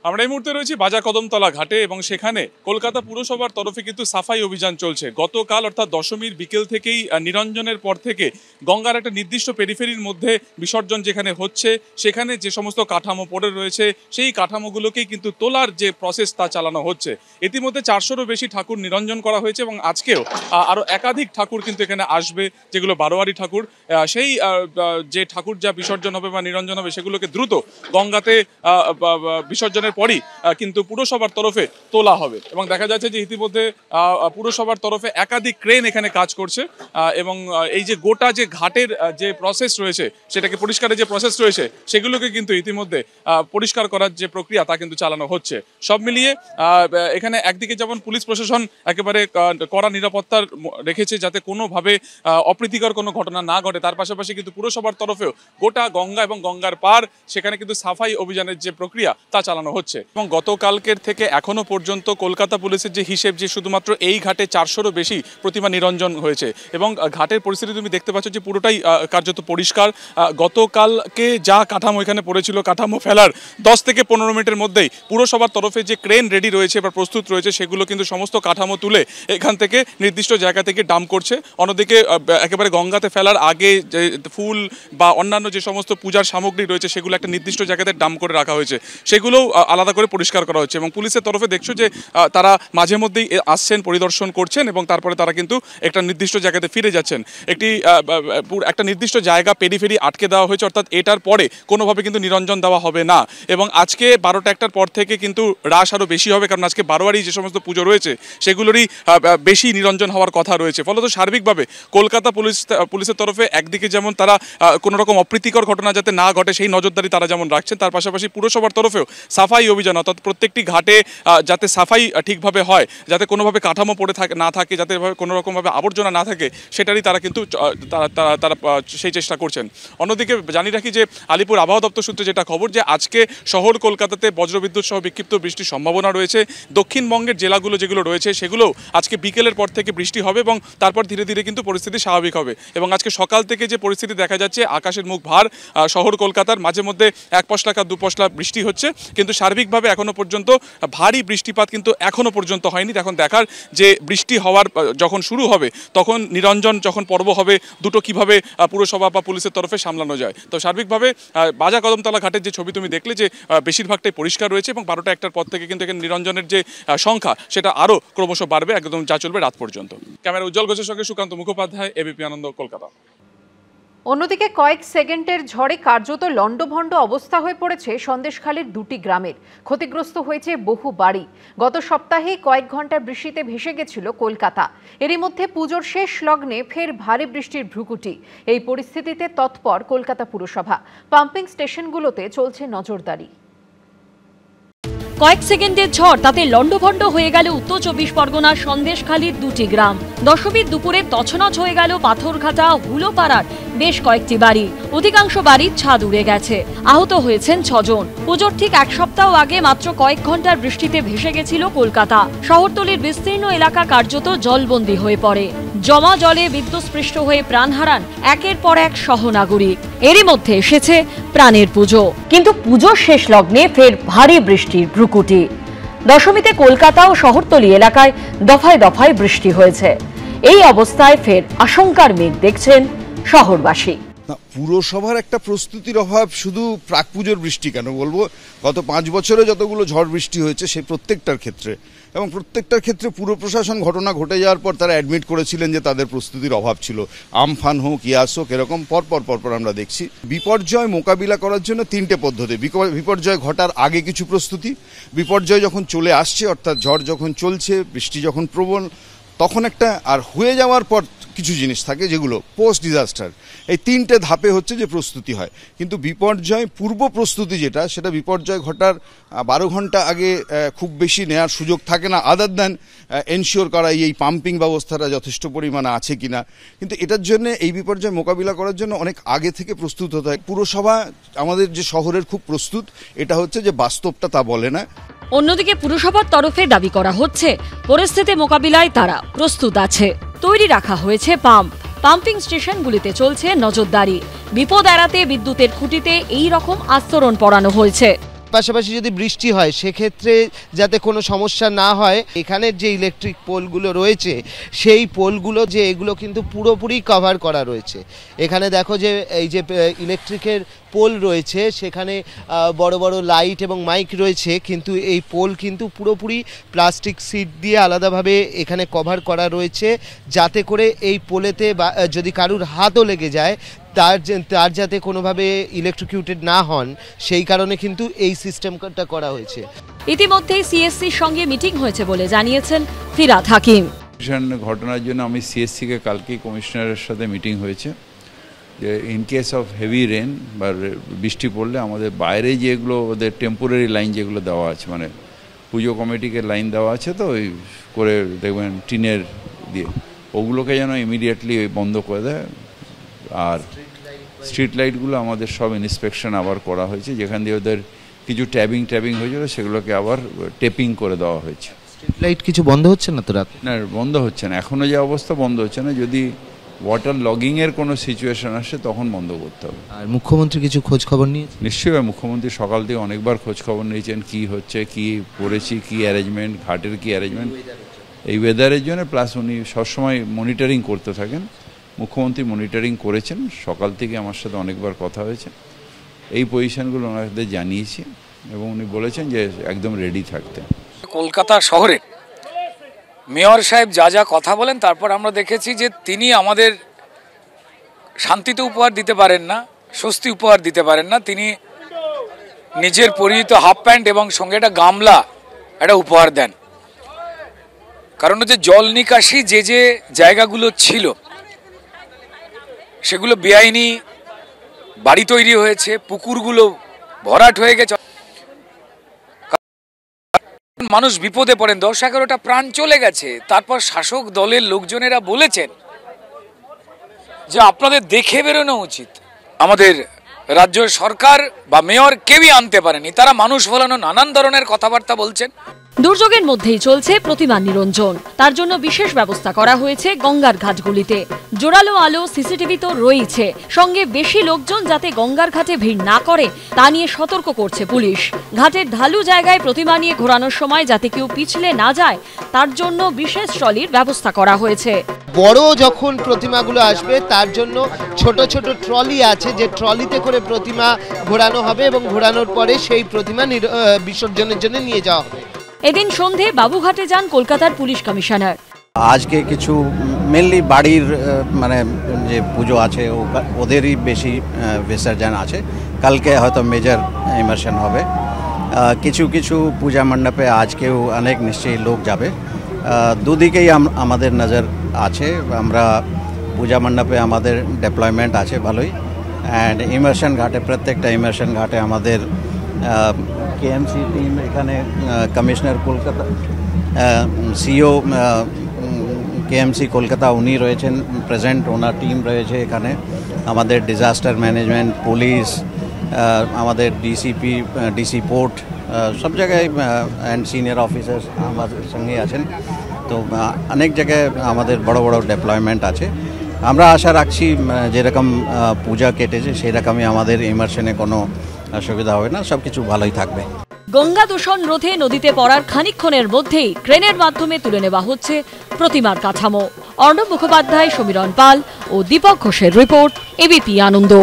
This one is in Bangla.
আমরা এই মুহূর্তে রয়েছি বাজা কদমতলা ঘাটে এবং সেখানে কলকাতা পুরসভার তরফে কিন্তু সাফাই অভিযান চলছে। গতকাল অর্থাৎ দশমীর বিকেল থেকেই নিরঞ্জনের পর থেকে গঙ্গার একটা নির্দিষ্ট পেরিফেরির মধ্যে বিসর্জন যেখানে হচ্ছে সেখানে যে সমস্ত কাঠামো পড়ে রয়েছে সেই কাঠামোগুলোকেই কিন্তু তোলার যে প্রসেস তা চালানো হচ্ছে। ইতিমধ্যে 400-রও বেশি ঠাকুর নিরঞ্জন করা হয়েছে এবং আজকেও আরও একাধিক ঠাকুর কিন্তু এখানে আসবে, যেগুলো বারোয়ারি ঠাকুর। সেই যে ঠাকুর যা বিসর্জন হবে বা নিরঞ্জন হবে সেগুলোকে দ্রুত গঙ্গাতে বিসর্জনের পরই কিন্তু পুরসভার তরফে তোলা হবে এবং দেখা যাচ্ছে যে ইতিমধ্যে পুরসভার তরফে একাধিক ক্রেন এখানে কাজ করছে এবং এই যে গোটা যে ঘাটের যে প্রসেস রয়েছে সেটাকে পরিষ্কারের যে প্রসেস রয়েছে সেগুলোকে কিন্তু ইতিমধ্যে পরিষ্কার করার যে প্রক্রিয়া তা কিন্তু চালানো হচ্ছে। সব মিলিয়ে এখানে একদিকে যেমন পুলিশ প্রশাসন একেবারে কড়া নিরাপত্তার রেখেছে যাতে কোনোভাবে অপ্রীতিকর কোনো ঘটনা না ঘটে, তার পাশাপাশি কিন্তু পুরসভার তরফেও গোটা গঙ্গা এবং গঙ্গার পার সেখানে কিন্তু সাফাই অভিযানের যে প্রক্রিয়া তা চালানো হচ্ছে। এবং গতকালকের থেকে এখনো পর্যন্ত কলকাতা পুলিশের যে হিসেব যে শুধুমাত্র এই ঘাটে 400-রও বেশি প্রতিমা নিরঞ্জন হয়েছে এবং ঘাটের পরিস্থিতি তুমি দেখতে পাচ্ছ যে পুরোটাই কার্যত পরিষ্কার। গতকালকে যা কাঠামো এখানে পড়েছিল কাঠামো ফেলার 10 থেকে 15 মিনিটের মধ্যেই পুরসভার তরফে যে ক্রেন রেডি রয়েছে বা প্রস্তুত রয়েছে সেগুলো কিন্তু সমস্ত কাঠামো তুলে এখান থেকে নির্দিষ্ট জায়গা থেকে ডাম্প করছে। অন্যদিকে একেবারে গঙ্গাতে ফেলার আগে যে ফুল বা অন্যান্য যে সমস্ত পূজার সামগ্রী রয়েছে সেগুলো একটা নির্দিষ্ট জায়গাতে ডাম্প করে রাখা হয়েছে, সেগুলোও আলাদা করে পরিষ্কার করা হচ্ছে এবং পুলিশের তরফে দেখছো যে তারা মাঝে মধ্যেই আসছেন, পরিদর্শন করছেন এবং তারপরে তারা কিন্তু একটা নির্দিষ্ট জায়গাতে ফিরে যাচ্ছেন। একটা নির্দিষ্ট জায়গা পেরিফেরি আটকে দেওয়া হয়েছে, অর্থাৎ এটার পরে কোনোভাবে কিন্তু নিরঞ্জন দেওয়া হবে না এবং আজকে 12টা-1টার পর থেকে কিন্তু রাশ আরও বেশি হবে, কারণ আজকে বারোয়ারি যে সমস্ত পুজো রয়েছে সেগুলোরই বেশি নিরঞ্জন হওয়ার কথা রয়েছে। ফলত সার্বিকভাবে কলকাতা পুলিশের তরফে একদিকে যেমন তারা কোনো রকম অপ্রীতিকর ঘটনা যাতে না ঘটে সেই নজরদারি তারা যেমন রাখছেন, তার পাশাপাশি পুরসভার তরফেও সাফাই অভিযান অর্থাৎ প্রত্যেকটি ঘাটে যাতে সাফাই ঠিকভাবে হয়, যাতে কোনোভাবে কাঠামো পড়ে না থাকে, যাতে কোনো রকমভাবে আবর্জনা না থাকে সেটারই তারা কিন্তু তারা সেই চেষ্টা করছেন। অন্যদিকে জানি রাখি যে আলিপুর আবহাওয়া দপ্তর সূত্রে যেটা খবর যে আজকে শহর কলকাতাতে বজ্রবিদ্যুৎ সহ বিক্ষিপ্ত বৃষ্টির সম্ভাবনা রয়েছে। দক্ষিণবঙ্গের জেলাগুলো যেগুলো রয়েছে সেগুলোও আজকে বিকেলের পর থেকে বৃষ্টি হবে এবং তারপর ধীরে ধীরে কিন্তু পরিস্থিতি স্বাভাবিক হবে এবং আজকে সকাল থেকে যে পরিস্থিতি দেখা যাচ্ছে আকাশের মুখ ভার, শহর কলকাতার মাঝে মধ্যে 1 পশলা 2 পশলা বৃষ্টি হচ্ছে, কিন্তু সার্বিকভাবে এখনো পর্যন্ত ভারী বৃষ্টিপাত কিন্তু এখনো পর্যন্ত হয়নি। এখন দেখার যে বৃষ্টি হওয়ার যখন শুরু হবে তখন নিরঞ্জন যখন পর্ব হবে দুটো কিভাবে পুরসভা বা পুলিশের তরফে সামলানো যায়। তো সার্বিকভাবে বাজা কদমতলা ঘাটের যে ছবি তুমি দেখলে যে বেশিরভাগটাই পরিষ্কার রয়েছে এবং 12টা-1টার পর থেকে কিন্তু এখানে নিরঞ্জনের যে সংখ্যা সেটা আরও ক্রমশ বাড়বে, একদম যা চলবে রাত পর্যন্ত। ক্যামেরা উজ্জ্বল ঘোষের সঙ্গে সুকান্ত মুখোপাধ্যায়, এবিপি আনন্দ, কলকাতা। অন্যদিকে কয়েক সেকেন্ডের ঝড়ে কার্যত লণ্ডভণ্ড অবস্থা হয়ে পড়েছে সন্দেশখালীর 2টি গ্রামের। ক্ষতিগ্রস্ত হয়েছে বহু বাড়ি। গত সপ্তাহে কয়েক ঘন্টার বৃষ্টিতে ভেসে গেছিল কলকাতা। এরই মধ্যে পুজোর শেষ লগ্নে ফের ভারী বৃষ্টির ভ্রুকুটি। এই পরিস্থিতিতে তৎপর কলকাতা পুরসভা। পাম্পিং স্টেশনগুলোতে চলছে নজরদারি। কয়েক সেকেন্ডের ঝড় তাতে লণ্ডভণ্ড হয়ে গেল উত্তর 24 পরগনার সন্দেশখালীর 2টি গ্রাম। দশমীর দুপুরে তছনছ হয়ে গেল পাথরঘাটা হুলোপাড়ার বেশ কয়েকটি বাড়ি। অধিকাংশ বাড়ির ছাদ উড়ে গেছে। আহত হয়েছেন 6 জন। পুজোর ঠিক 1 সপ্তাহ আগে মাত্র কয়েক ঘন্টার বৃষ্টিতে ভেসে গেছিল কলকাতা। শহরতলির বিস্তীর্ণ এলাকা কার্যত জলবন্দী হয়ে পড়ে। জমা জলে বিদ্যুৎস্পৃষ্ট হয়ে প্রাণ হারান একের পর এক সহনাগরিক। এরই মধ্যে এসেছে প্রাণের পুজো, কিন্তু পুজোর শেষ লগ্নে ফের ভারী বৃষ্টির ভ্রুকুটি। দশমীতে কলকাতা ও শহরতলি এলাকায় দফায় দফায় বৃষ্টি হয়েছে। এই অবস্থায় ফের আশঙ্কার মেঘ দেখছেন শহরবাসী। পুরসভার একটা প্রস্তুতির অভাব, শুধু প্রাক পুজোর বৃষ্টি কেন বলবো, গত 5 বছরে যতগুলো ঝড় বৃষ্টি হয়েছে সেই প্রত্যেকটার ক্ষেত্রে এবং প্রত্যেকটার ক্ষেত্রে পুর প্রশাসন ঘটনা ঘটে যাওয়ার পর তারা অ্যাডমিট করেছিলেন যে তাদের প্রস্তুতির অভাব ছিল। আমফান হোক, ইয়াস হোক, এরকম পরপর আমরা দেখছি। বিপর্যয় মোকাবিলা করার জন্য 3টে পদ্ধতি। বিপর্যয় ঘটার আগে কিছু প্রস্তুতি, বিপর্যয় যখন চলে আসছে অর্থাৎ ঝড় যখন চলছে, বৃষ্টি যখন প্রবল, তখন একটা, আর হয়ে যাওয়ার পর কিছু জিনিস থাকে যেগুলো পোস্ট ডিজাস্টার। এই 3টে ধাপে হচ্ছে যে প্রস্তুতি হয়, কিন্তু বিপর্যয় পূর্ব প্রস্তুতি যেটা, সেটা বিপর্যয় ঘটার 12 ঘন্টা আগে খুব বেশি নেওয়ার সুযোগ থাকে না, আদার দ্যান এনশিওর করা এই পাম্পিং ব্যবস্থাটা যথেষ্ট পরিমাণে আছে কিনা। কিন্তু এটার জন্য এই বিপর্যয় মোকাবিলা করার জন্য অনেক আগে থেকে প্রস্তুত হতে হয়। পুরসভা আমাদের যে শহরের খুব প্রস্তুত, এটা হচ্ছে যে বাস্তবটা তা বলে না। অন্যদিকে পুরসভার তরফে দাবি করা হচ্ছে পরিস্থিতি মোকাবিলায় তারা প্রস্তুত আছে। তৈরি রাখা হয়েছে পাম্পিং স্টেশনগুলিতে চলছে নজরদারি। বিপদ এড়াতে বিদ্যুতের খুঁটিতে এই রকম আস্তরণ পড়ানো হয়েছে। পাশাপাশি যদি বৃষ্টি হয় সেক্ষেত্রে যাতে কোনো সমস্যা না হয়, এখানের যে ইলেকট্রিক পোলগুলো রয়েছে সেই পোলগুলো যে এগুলো কিন্তু পুরোপুরি কভার করা রয়েছে। এখানে দেখো যে এই যে ইলেকট্রিকের পোল রয়েছে সেখানে বড় বড় লাইট এবং মাইক রয়েছে, কিন্তু এই পোল কিন্তু পুরোপুরি প্লাস্টিক সিট দিয়ে আলাদাভাবে এখানে কভার করা রয়েছে, যাতে করে এই পোলেতে যদি কারুর হাতও লেগে যায় তার যাতে কোনোভাবে ইলেকট্রিকিউটেড না হন, সেই কারণে কিন্তু এই সিস্টেমটা করা হয়েছে। ইতিমধ্যেই সিএসসির সঙ্গে মিটিং হয়েছে বলে জানিয়েছেন ফিরহাদ হাকিম। ঘটনার জন্য আমি সিএসসিকে কালকেই কমিশনারের সাথে মিটিং হয়েছে যে in case of heavy rain বা বৃষ্টি পড়লে আমাদের বাইরে যেগুলো ওদের টেম্পোরারি লাইন যেগুলো দেওয়া আছে, মানে পুজো কমিটিকে লাইন দেওয়া আছে, তো ওই করে দেখবেন টিনের দিয়ে, ওগুলোকে যেন ইমিডিয়েটলি বন্ধ করে দেয়। আর স্ট্রিট লাইটগুলো আমাদের সব ইন্সপেকশন আবার করা হয়েছে, যেখান দিয়ে ওদের কিছু ট্যাবিং হয়েছিল সেগুলোকে আবার টেপিং করে দেওয়া হয়েছে। স্ট্রিট লাইট কিছু বন্ধ হচ্ছে না তো রাতে? না, বন্ধ হচ্ছে না, এখনও যে অবস্থা বন্ধ হচ্ছে না, যদি ওয়াটার লগিংয়ের কোনো সিচুয়েশন আসে তখন বন্ধ করতে হবে। আর মুখ্যমন্ত্রী কিছু খোঁজ খবর নিয়েছে? নিশ্চয়ই মুখ্যমন্ত্রী সকাল থেকে অনেকবার খোঁজ খবর নিয়েছেন, কি হচ্ছে, কি করেছি, কি অ্যারেঞ্জমেন্ট, ঘাটের কি অ্যারেঞ্জমেন্ট এই ওয়েদারের জন্য, প্লাস উনি সবসময় মনিটরিং করতে থাকেন। মুখ্যমন্ত্রী মনিটরিং করেছেন, সকাল থেকে আমার সাথে অনেকবার কথা হয়েছে, এই পজিশনগুলো ওনাদের জানিয়েছি এবং উনি বলেছেন যে একদম রেডি থাকতে। কলকাতা শহরে মেয়র সাহেব যা যা কথা বলেন, তারপর আমরা দেখেছি যে তিনি আমাদের শান্তিতে উপহার দিতে পারেন না, স্বস্তি উপহার দিতে পারেন না, তিনি নিজের পরিহিত হাফ প্যান্ট এবং সঙ্গে একটা গামলা একটা উপহার দেন। কারণ হচ্ছে জল নিকাশি যে যে জায়গাগুলো ছিল সেগুলো বেআইনি বাড়ি তৈরি হয়েছে, পুকুরগুলো ভরাট হয়ে গেছে, মানুষ বিপদে পড়েন, 10-11টা প্রাণ চলে গেছে। তারপর শাসক দলের লোকজনেরা বলেছেন যে আপনাদের দেখে বেরোনো উচিত। আমাদের রাজ্য সরকার বা মেয়র কেউই আনতে পারেনি, তারা মানুষ ভোলানো নানান ধরনের কথাবার্তা বলছেন। দুর্যোগের মধ্যেই চলছে প্রতিমা নিরঞ্জন, তার জন্য বিশেষ ব্যবস্থা করা হয়েছে গঙ্গার ঘাটগুলিতে। জোরালো আলো, সিসিটিভি তো রয়েছে, সঙ্গে বেশি লোকজন যাতে গঙ্গার ঘাটে ভিড় না করে তা নিয়ে সতর্ক করছে পুলিশ। ঘাটের ঢালু জায়গায় প্রতিমা নিয়ে ঘোরানোর সময় যাতে কেউ পিছলে না যায় তার জন্য বিশেষ ট্রলির ব্যবস্থা করা হয়েছে। বড় যখন প্রতিমাগুলো আসবে তার জন্য ছোট ছোট ট্রলি আছে, যে ট্রলিতে করে প্রতিমা ঘোরানো হবে এবং ঘোরানোর পরে সেই প্রতিমা বিসর্জনের জন্য নিয়ে যাওয়া হবে। এদিন সন্ধে বাবুঘাটে যান কলকাতার পুলিশ কমিশনার। আজকে কিছু মেনলি বাড়ির মানে যে পুজো আছে ওদেরই বেশি বিসর্জন আছে, কালকে হয়তো মেজর ইমার্শন হবে। কিছু কিছু পূজা মণ্ডপে আজকেও অনেক নিশ্চয়ই লোক যাবে, দুদিকেই আমাদের নজর আছে। আমরা পূজা মণ্ডপে আমাদের ডেপ্লয়মেন্ট আছে ভালোই, অ্যান্ড ইমার্শন ঘাটে, প্রত্যেকটা ইমার্শন ঘাটে আমাদের কেএমসি টিম, এখানে commissioner Kolkata, CEO KMC Kolkata উনি রয়েছেন প্রেজেন্ট, ওনার টিম রয়েছে এখানে। আমাদের ডিজাস্টার ম্যানেজমেন্ট, পুলিশ, আমাদের ডিসি পোর্ট, সব জায়গায় অ্যান্ড সিনিয়র অফিসার্স আমাদের সঙ্গে আছেন। তো অনেক জায়গায় আমাদের বড় বড় ডেপ্লয়মেন্ট আছে। আমরা আশা রাখছি যেরকম পূজা কেটেছে সেই রকমই আমাদের ইমার্শনে কোনো অসুবিধা হবে না, সব কিছু ভালোই থাকবে। গঙ্গা দূষণ রোধে নদীতে পড়ার খানিকক্ষণের মধ্যেই ক্রেনের মাধ্যমে তুলে নেওয়া হচ্ছে প্রতিমার কাঠামো। অর্ণব মুখোপাধ্যায়, সমীরণ পাল ও দীপক ঘোষের রিপোর্ট, এবিপি আনন্দ।